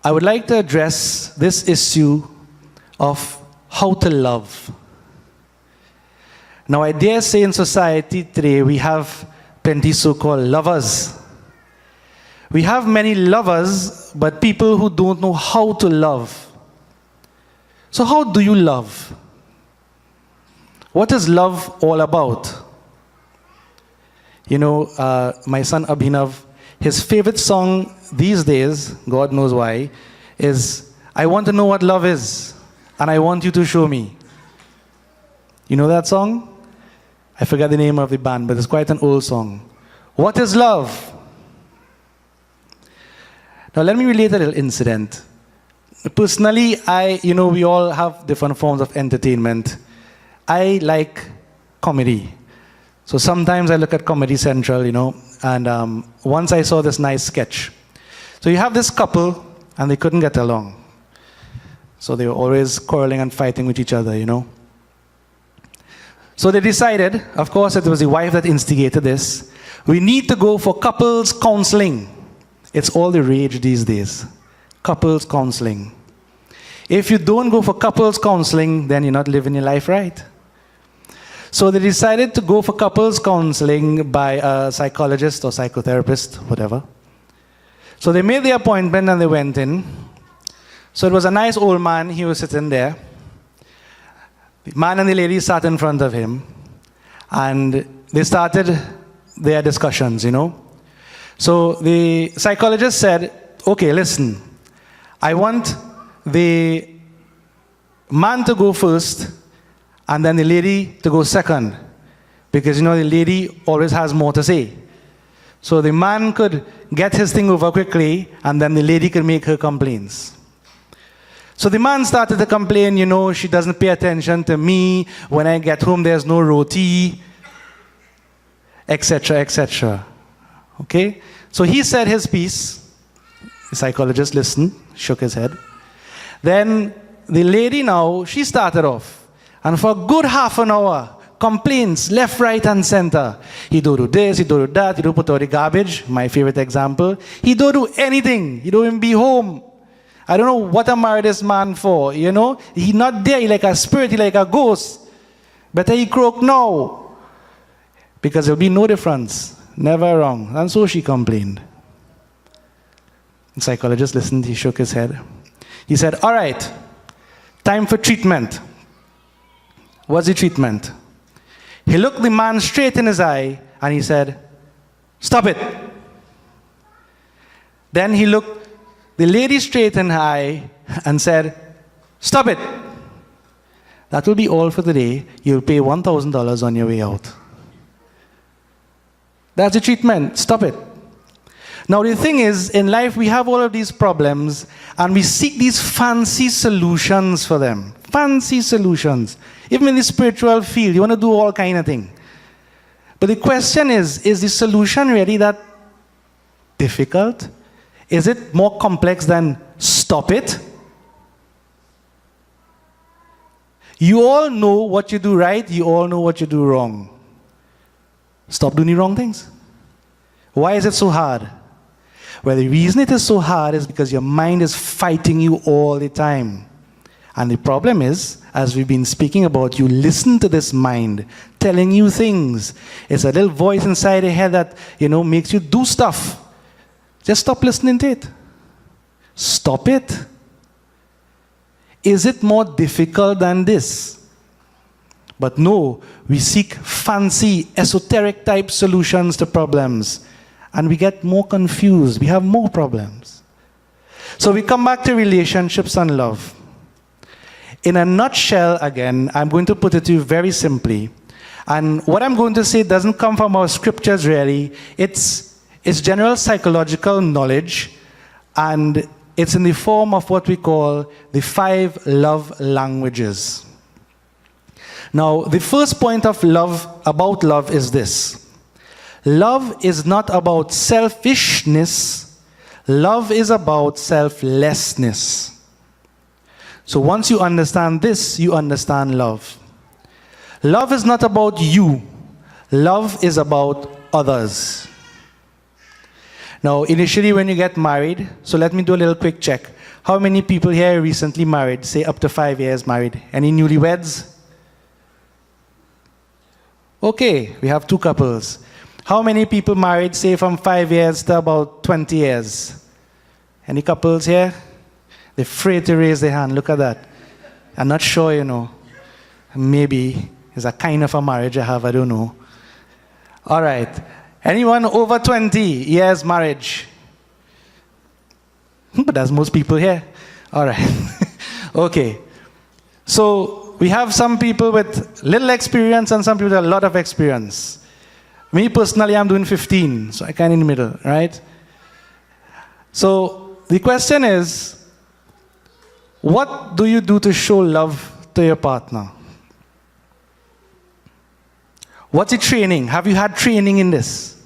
I would like to address this issue of how to love. Now, I dare say in society today we have plenty so-called lovers. We have many lovers, but people who don't know how to love. So how do you love? What is love all about? You know, my son Abhinav, his favorite song these days, God knows why, is, I want to know what love is, and I want you to show me. You know that song? I forget the name of the band, but it's quite an old song. What is love? Now let me relate a little incident. Personally, we all have different forms of entertainment. I like comedy. So sometimes I look at Comedy Central, and once I saw this nice sketch. So you have this couple, and they couldn't get along. So they were always quarreling and fighting with each other, So they decided, of course it was the wife that instigated this, we need to go for couples counseling. It's all the rage these days. Couples counseling. If you don't go for couples counseling, then you're not living your life right. So they decided to go for couples counseling by a psychologist or psychotherapist, whatever. So they made the appointment and they went in. So it was a nice old man, he was sitting there. The man and the lady sat in front of him. And they started their discussions, So the psychologist said, okay, listen, I want the man to go first, and then the lady to go second. Because, the lady always has more to say. So the man could get his thing over quickly, and then the lady could make her complaints. So the man started to complain, she doesn't pay attention to me. When I get home, there's no roti, etc., etc. Okay? So he said his piece. The psychologist listened, shook his head. Then the lady now, she started off. And for a good half an hour, complaints left, right, and center. He don't do this, he don't do that, he don't put out the garbage, my favorite example. He don't do anything. He don't even be home. I don't know what I married this man for, He not there, he like a spirit, he like a ghost. Better he croak now. Because there'll be no difference. Never wrong. And so she complained. The psychologist listened, he shook his head. He said, all right, time for treatment. What's the treatment? He looked the man straight in his eye and he said, stop it. Then he looked the lady straight in her eye and said, stop it. That will be all for the day. You'll pay $1,000 on your way out. That's the treatment. Stop it. Now the thing is, in life we have all of these problems and we seek these fancy solutions for them. Fancy solutions. Even in the spiritual field, you want to do all kind of things. But the question is the solution really that difficult? Is it more complex than stop it? You all know what you do right, you all know what you do wrong. Stop doing the wrong things. Why is it so hard? Well, the reason it is so hard is because your mind is fighting you all the time. And the problem is, as we've been speaking about, you listen to this mind telling you things. It's a little voice inside your head that, makes you do stuff. Just stop listening to it. Stop it. Is it more difficult than this? But no, we seek fancy, esoteric type solutions to problems. And we get more confused. We have more problems. So we come back to relationships and love. In a nutshell, again, I'm going to put it to you very simply. And what I'm going to say doesn't come from our scriptures really. It's general psychological knowledge. And it's in the form of what we call the 5 love languages. Now, the first point of about love is this. Love is not about selfishness. Love is about selflessness. So once you understand this, you understand love. Love is not about you. Love is about others. Now, initially when you get married, so let me do a little quick check. How many people here are recently married, say up to 5 years married? Any newlyweds? Okay, we have 2 couples. How many people married, say from 5 years to about 20 years? Any couples here? They're afraid to raise their hand. Look at that. I'm not sure, you know. Maybe it's a kind of a marriage I have, I don't know. All right. Anyone over 20 years marriage? But that's most people here. All right. Okay. So we have some people with little experience and some people with a lot of experience. Me personally, I'm doing 15, so I kind of in the middle, right? So the question is, what do you do to show love to your partner? What's the training? Have you had training in this?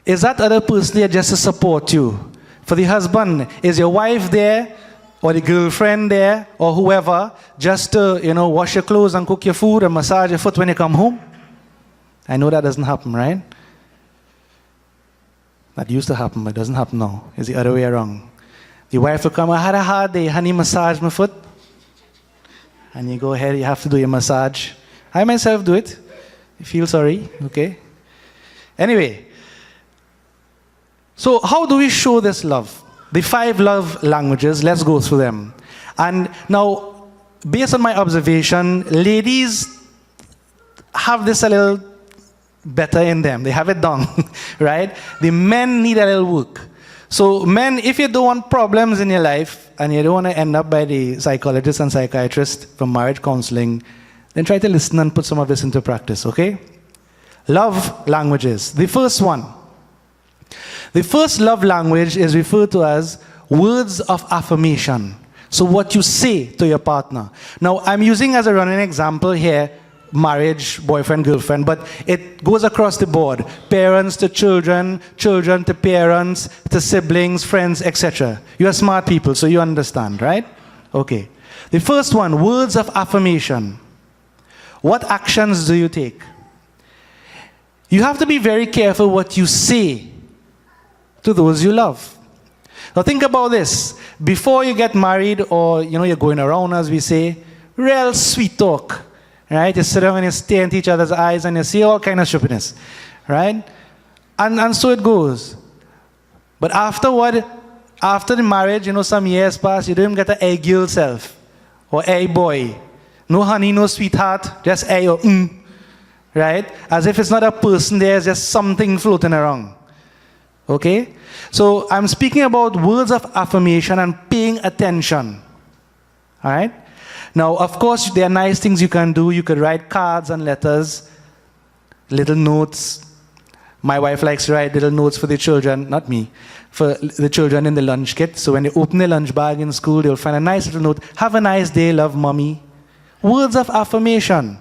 Is that other person there just to support you? For the husband, is your wife there, or the girlfriend there, or whoever, just to, you know, wash your clothes and cook your food and massage your foot when you come home? I know that doesn't happen, right? That used to happen, but it doesn't happen now. It's the other way around. The wife will come, I had a hard day, honey, massage my foot. And you go ahead, you have to do your massage. I myself do it. You feel sorry, okay? Anyway, so how do we show this love? The 5 love languages, let's go through them. And now, based on my observation, ladies have this a little better in them. They have it done, right? The men need a little work. So men, if you don't want problems in your life, and you don't want to end up by the psychologist and psychiatrist from marriage counseling, then try to listen and put some of this into practice, okay? Love languages. The first one. The first love language is referred to as words of affirmation. So what you say to your partner. Now, I'm using as a running example here, marriage, boyfriend, girlfriend, but it goes across the board. Parents to children, children to parents, to siblings, friends, etc. You are smart people, so you understand, right? Okay. The first one, words of affirmation. What actions do you take? You have to be very careful what you say to those you love. Now think about this. Before you get married, or you're going around, as we say, real sweet talk. Right? You sit down and you stare into each other's eyes and you see all kind of stupidness. Right? And so it goes. But afterward, after the marriage, some years pass, you don't even get an egg yourself. Or a boy. No honey, no sweetheart, just a or right? As if it's not a person there, it's just something floating around. Okay? So I'm speaking about words of affirmation and paying attention. Alright? Now, of course, there are nice things you can do. You could write cards and letters, little notes. My wife likes to write little notes for the children, not me, for the children in the lunch kit. So when they open their lunch bag in school, they'll find a nice little note. Have a nice day, love, mommy. Words of affirmation.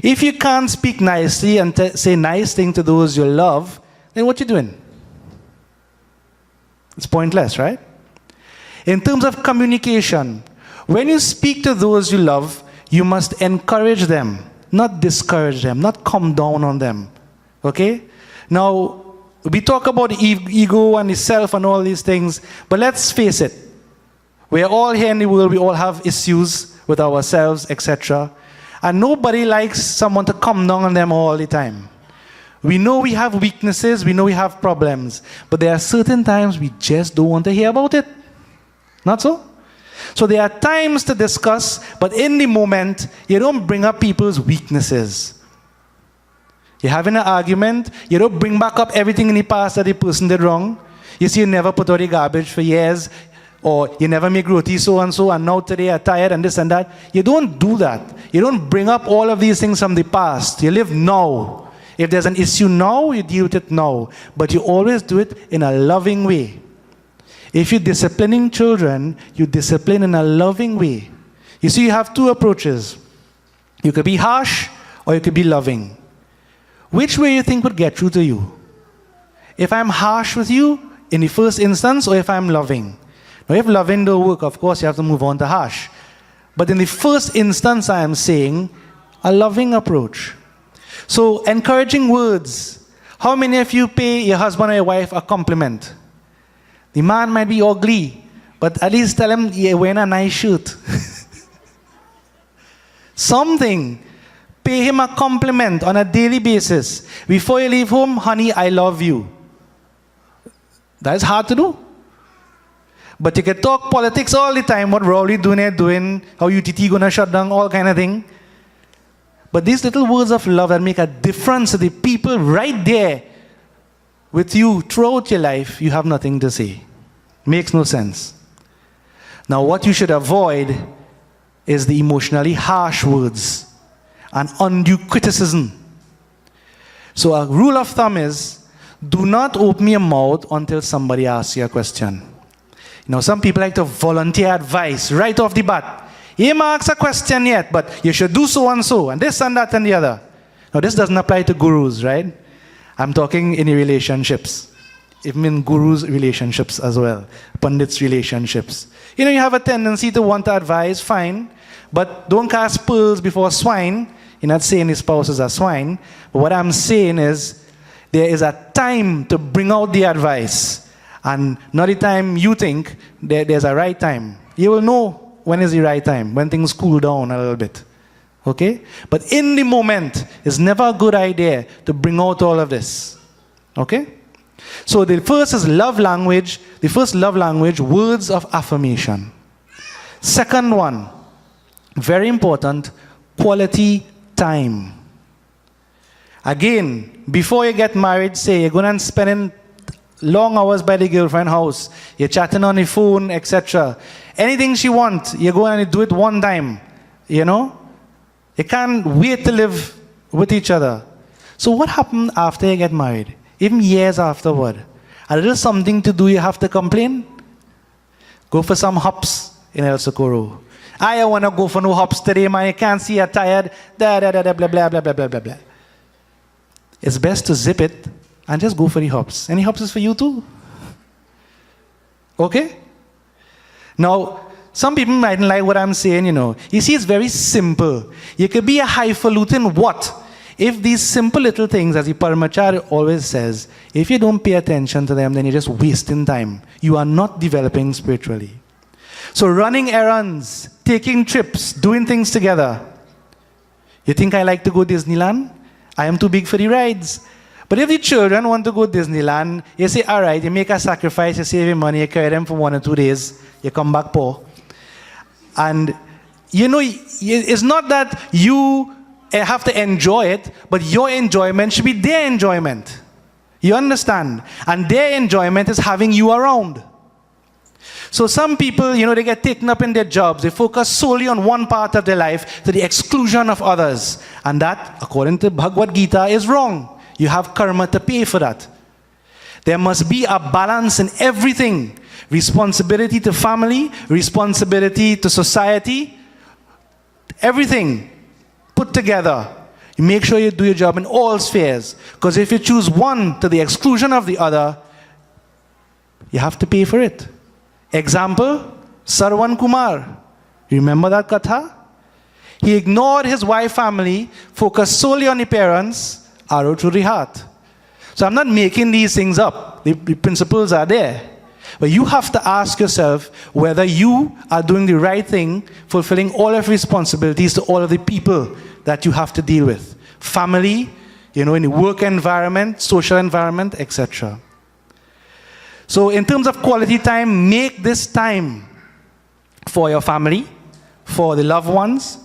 If you can't speak nicely and say nice things to those you love, then what you doing? It's pointless, right? In terms of communication, when you speak to those you love, you must encourage them, not discourage them, not come down on them. Okay? Now, we talk about the ego and the self and all these things, but let's face it. We're all here in the world, we all have issues with ourselves, etc. And nobody likes someone to come down on them all the time. We know we have weaknesses, we know we have problems, but there are certain times we just don't want to hear about it. Not so? So there are times to discuss, but in the moment, you don't bring up people's weaknesses. You're having an argument, you don't bring back up everything in the past that the person did wrong. You see, you never put out the garbage for years, or you never make roti so-and-so, and now today you're tired and this and that. You don't do that. You don't bring up all of these things from the past. You live now. If there's an issue now, you deal with it now. But you always do it in a loving way. If you're disciplining children, you discipline in a loving way. You see, you have 2 approaches. You could be harsh, or you could be loving. Which way you think would get through to you? If I'm harsh with you, in the first instance, or if I'm loving? Now, if loving don't work, of course, you have to move on to harsh. But in the first instance, I am saying a loving approach. So, encouraging words. How many of you pay your husband or your wife a compliment? The man might be ugly, but at least tell him you're wearing a nice shirt. Something. Pay him a compliment on a daily basis. Before you leave home, honey, I love you. That is hard to do. But you can talk politics all the time, what Rowley doing, how UTT gonna shut down, all kind of thing. But these little words of love that make a difference to the people right there with you throughout your life, you have nothing to say. Makes no sense. Now what you should avoid is the emotionally harsh words and undue criticism. So a rule of thumb is, do not open your mouth until somebody asks you a question. You know, some people like to volunteer advice right off the bat. He may ask a question yet, but you should do so and so, and this and that and the other. Now this doesn't apply to gurus, right? I'm talking in relationships. Even in gurus' relationships as well. Pundits' relationships. You know, you have a tendency to want to advise, fine, but don't cast pearls before swine. You're not saying his spouse is a swine, but what I'm saying is, there is a time to bring out the advice, and not the time you think there's a right time. You will know when is the right time, when things cool down a little bit. Okay? But in the moment, it's never a good idea to bring out all of this. Okay? So the first is love language. The first love language, words of affirmation. Second one, very important, quality time. Again, before you get married, say you're going to spend long hours by the girlfriend's house. You're chatting on the phone, etc. Anything she wants, you're going to do it one time. You know? You can't wait to live with each other. So what happened after you get married? Even years afterward. Are there something to do you have to complain? Go for some hops in El Socorro. I want to go for no hops today, man. You can't see you're tired. Blah, blah, blah, blah, blah, blah, blah, blah, blah. It's best to zip it and just go for the hops. Any hops is for you too? Okay? Now, some people mightn't like what I'm saying, you know. You see, it's very simple. You could be a highfalutin what? If these simple little things, as the Paramacharya always says, if you don't pay attention to them, then you're just wasting time. You are not developing spiritually. So running errands, taking trips, doing things together. You think I like to go Disneyland? I am too big for the rides. But if the children want to go Disneyland, you say, all right, you make a sacrifice, you save your money, you carry them for 1 or 2 days, you come back poor. And, you know, it's not that you have to enjoy it, but your enjoyment should be their enjoyment. You understand? And their enjoyment is having you around. So some people, you know, they get taken up in their jobs. They focus solely on one part of their life to the exclusion of others. And that, according to Bhagavad Gita, is wrong. You have karma to pay for that. There must be a balance in everything. Responsibility to family, responsibility to society, everything put together. You make sure you do your job in all spheres. Because if you choose one to the exclusion of the other, you have to pay for it. Example, Sarwan Kumar. Remember that katha? He ignored his wife family, focused solely on the parents, arrow through the heart. So I'm not making these things up. The principles are there. But you have to ask yourself whether you are doing the right thing, fulfilling all of your responsibilities to all of the people that you have to deal with. Family, you know, in the work environment, social environment, etc. So in terms of quality time, make this time for your family, for the loved ones,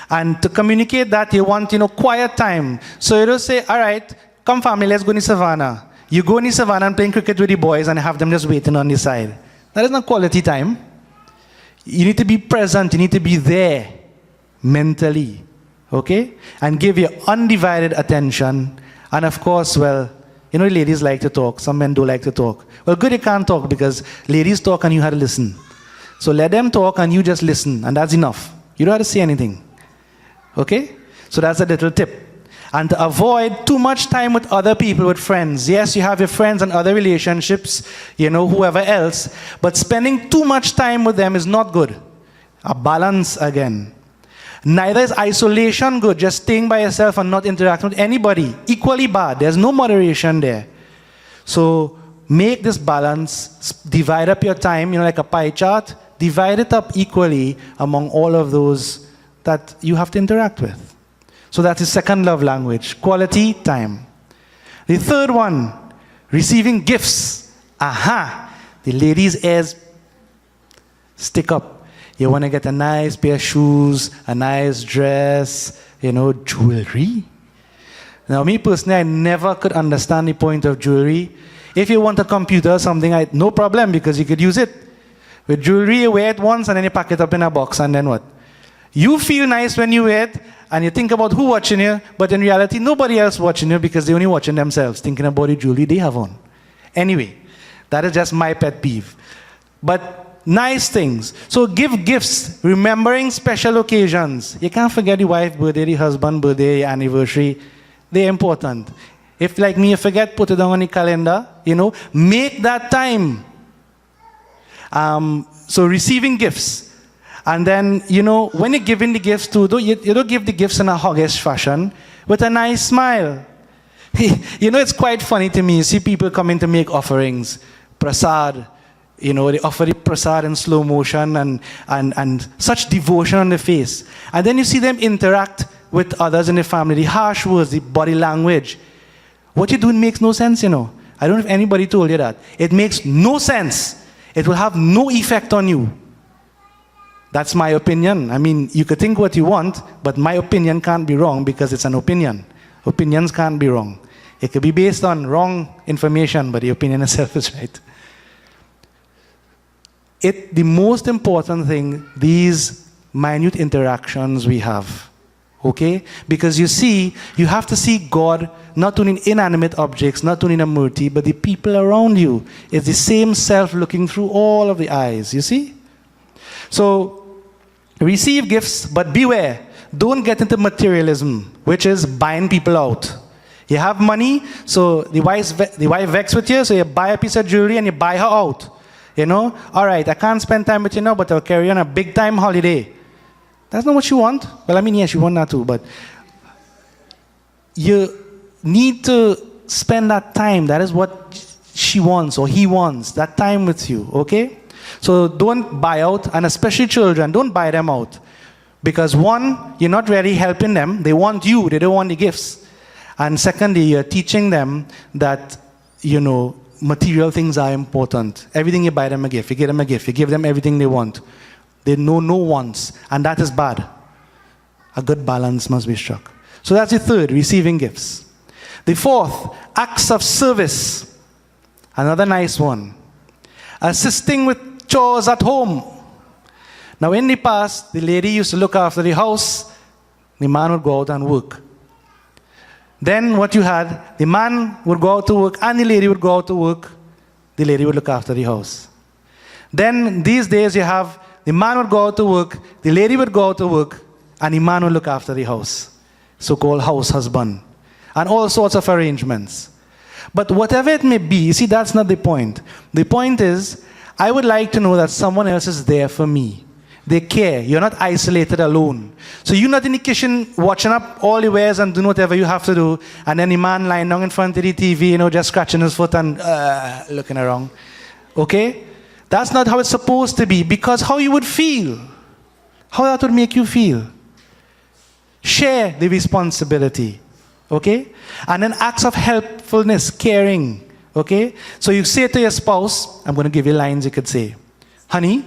and to communicate that you want, you know, quiet time. So you don't say, all right, come family, let's go in the savannah. You go in the savannah and playing cricket with the boys and have them just waiting on the side. That is not quality time. You need to be present, you need to be there mentally, okay? And give your undivided attention. And of course, well, you know, ladies like to talk, some men do like to talk. Well, good you can't talk because ladies talk and you have to listen. So let them talk and you just listen, and that's enough. You don't have to say anything. Okay? So that's a little tip. And to avoid too much time with other people, with friends. Yes, you have your friends and other relationships, you know, whoever else. But spending too much time with them is not good. A balance again. Neither is isolation good, just staying by yourself and not interacting with anybody. Equally bad. There's no moderation there. So make this balance. Divide up your time, like a pie chart. Divide it up equally among all of those that you have to interact with. So that's the second love language, quality time. The third one, receiving gifts. Aha! The ladies' ears stick up. You want to get a nice pair of shoes, a nice dress, jewelry. Now, me personally, I never could understand the point of jewelry. If you want a computer or something, no problem, because you could use it. With jewelry, you wear it once and then you pack it up in a box, and then what? You feel nice when you wear it, and you think about who watching you, but in reality, nobody else watching you because they're only watching themselves, thinking about the jewelry they have on. Anyway, that is just my pet peeve. But nice things. So give gifts, remembering special occasions. You can't forget the wife's birthday, the husband's birthday, anniversary. They're important. If, like me, you forget, put it down on the calendar. Make that time. So receiving gifts. And then, when you're giving the gifts too, you don't give the gifts in a hoggish fashion, with a nice smile. It's quite funny to me. You see people coming to make offerings. Prasad. They offer the prasad in slow motion and such devotion on the face. And then you see them interact with others in the family. The harsh words, the body language. What you're doing makes no sense, I don't know if anybody told you that. It makes no sense. It will have no effect on you. That's my opinion. I mean, you could think what you want, but my opinion can't be wrong because it's an opinion. Opinions can't be wrong. It could be based on wrong information, but the opinion itself is right. The most important thing, these minute interactions we have, okay? Because you have to see God not only in inanimate objects, not only in a murti, but the people around you. It's the same self looking through all of the eyes, you see? So, receive gifts, but beware. Don't get into materialism, which is buying people out. You have money, so the wife vexed with you, so you buy a piece of jewelry and you buy her out. All right, I can't spend time with you now, but I'll carry you on a big time holiday. That's not what you want. Well, I mean, yes, you want that too, but you need to spend that time. That is what she wants or he wants, that time with you, okay? So don't buy out, and especially children, don't buy them out. Because one, you're not really helping them. They want you, they don't want the gifts. And secondly, you're teaching them that, material things are important. Everything you buy them a gift, you give them a gift, you give them everything they want. They know no wants, and that is bad. A good balance must be struck. So that's the third, receiving gifts. The fourth, acts of service. Another nice one. Assisting with chores at home. Now in the past, the lady used to look after the house, the man would go out and work. Then what you had, the man would go out to work and the lady would go out to work. The lady would look after the house. Then these days you have, the man would go out to work, the lady would go out to work, and the man would look after the house. So-called house husband. And all sorts of arrangements. But whatever it may be, you see, that's not the point. The point is, I would like to know that someone else is there for me. They care. You're not isolated alone. So you're not in the kitchen watching up all the wares and doing whatever you have to do, and then the man lying down in front of the TV, just scratching his foot and looking around. Okay? That's not how it's supposed to be, because how you would feel. How that would make you feel. Share the responsibility. Okay? And then acts of helpfulness, caring. Okay? So you say to your spouse, I'm going to give you lines you could say. Honey,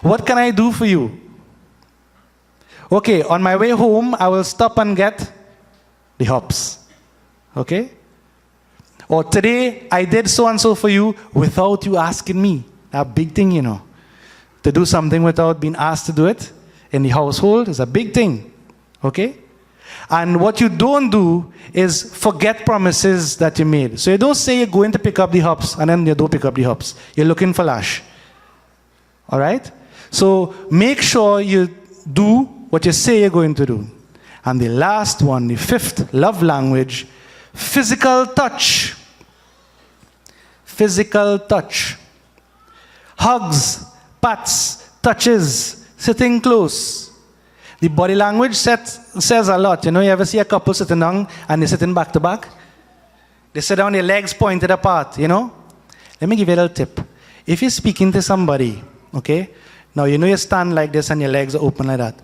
what can I do for you? Okay, on my way home, I will stop and get the hops. Okay? Or today, I did so and so for you without you asking me. A big thing, To do something without being asked to do it in the household is a big thing. Okay? And what you don't do is forget promises that you made. So you don't say you're going to pick up the hops and then you don't pick up the hops. You're looking for lash. All right? So make sure you do what you say you're going to do. And the last one, the fifth love language, physical touch. Physical touch. Hugs, pats, touches, sitting close. The body language says a lot. You know, you ever see a couple sitting down and they're sitting back to back? They sit down, their legs pointed apart, you know? Let me give you a little tip. If you're speaking to somebody, okay, now you know you stand like this and your legs are open like that.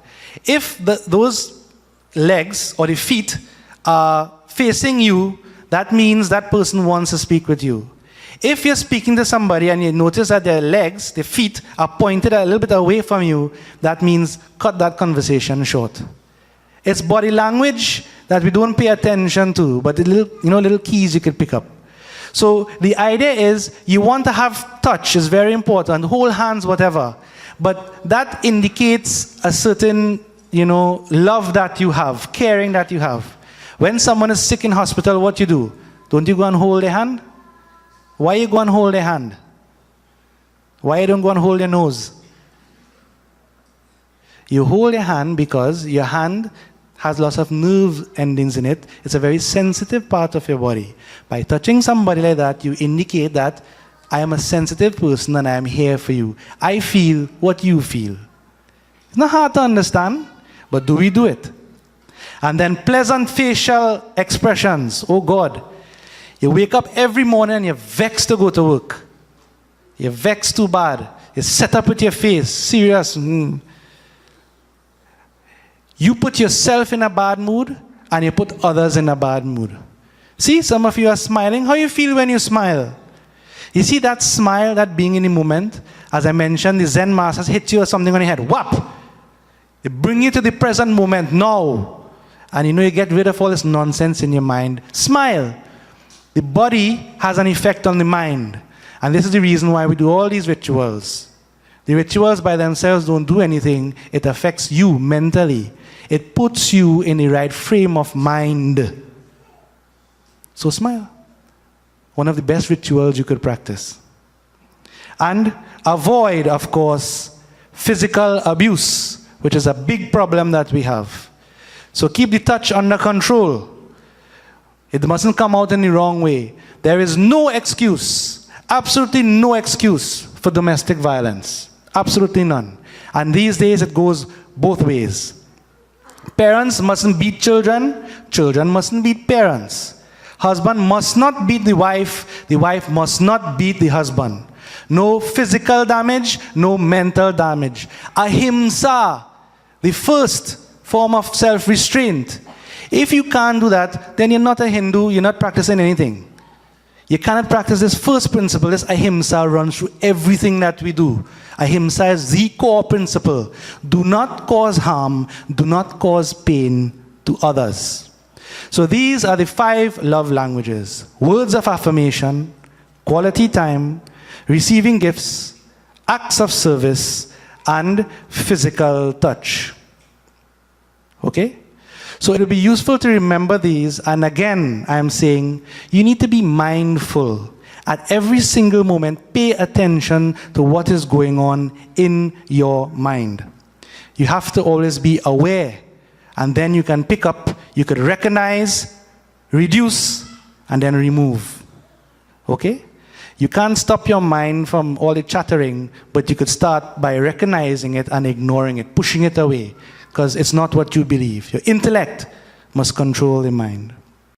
If those legs or the feet are facing you, that means that person wants to speak with you. If you're speaking to somebody and you notice that their legs, their feet are pointed a little bit away from you, that means cut that conversation short. It's body language that we don't pay attention to, but the little keys you could pick up. So the idea is you want to have touch, is very important, hold hands, whatever. But that indicates a certain, love that you have, caring that you have. When someone is sick in hospital, what you do? Don't you go and hold their hand? Why you go and hold their hand? Why you don't go and hold their nose? You hold your hand because your hand has lots of nerve endings in it. It's a very sensitive part of your body. By touching somebody like that, you indicate that I am a sensitive person and I am here for you. I feel what you feel. It's not hard to understand, but do we do it? And then pleasant facial expressions. Oh God, you wake up every morning and you're vexed to go to work. You're vexed too bad. You're set up with your face, serious. You put yourself in a bad mood and you put others in a bad mood. See, some of you are smiling. How you feel when you smile? You see that smile, that being in the moment? As I mentioned, the Zen masters hit you or something on your head. Whap! They bring you to the present moment now. And you get rid of all this nonsense in your mind. Smile. The body has an effect on the mind. And this is the reason why we do all these rituals. The rituals by themselves don't do anything. It affects you mentally. It puts you in the right frame of mind. So smile. One of the best rituals you could practice. And avoid, of course, physical abuse, which is a big problem that we have. So keep the touch under control. It mustn't come out in the wrong way. There is no excuse, absolutely no excuse for domestic violence. Absolutely none. And these days it goes both ways. Parents mustn't beat children. Children mustn't beat parents. Husband must not beat the wife. The wife must not beat the husband. No physical damage, no mental damage. Ahimsa, the first form of self-restraint. If you can't do that, then you're not a Hindu, you're not practicing anything. You cannot practice this first principle. This ahimsa runs through everything that we do. Ahimsa is the core principle. Do not cause harm, do not cause pain to others. So these are the 5 love languages. Words of affirmation, quality time, receiving gifts, acts of service, and physical touch. Okay? So it will be useful to remember these, and again, I am saying, you need to be mindful. At every single moment, pay attention to what is going on in your mind. You have to always be aware, and then you can pick up, you could recognize, reduce, and then remove. Okay? You can't stop your mind from all the chattering, but you could start by recognizing it and ignoring it, pushing it away. Because it's not what you believe. Your intellect must control the mind.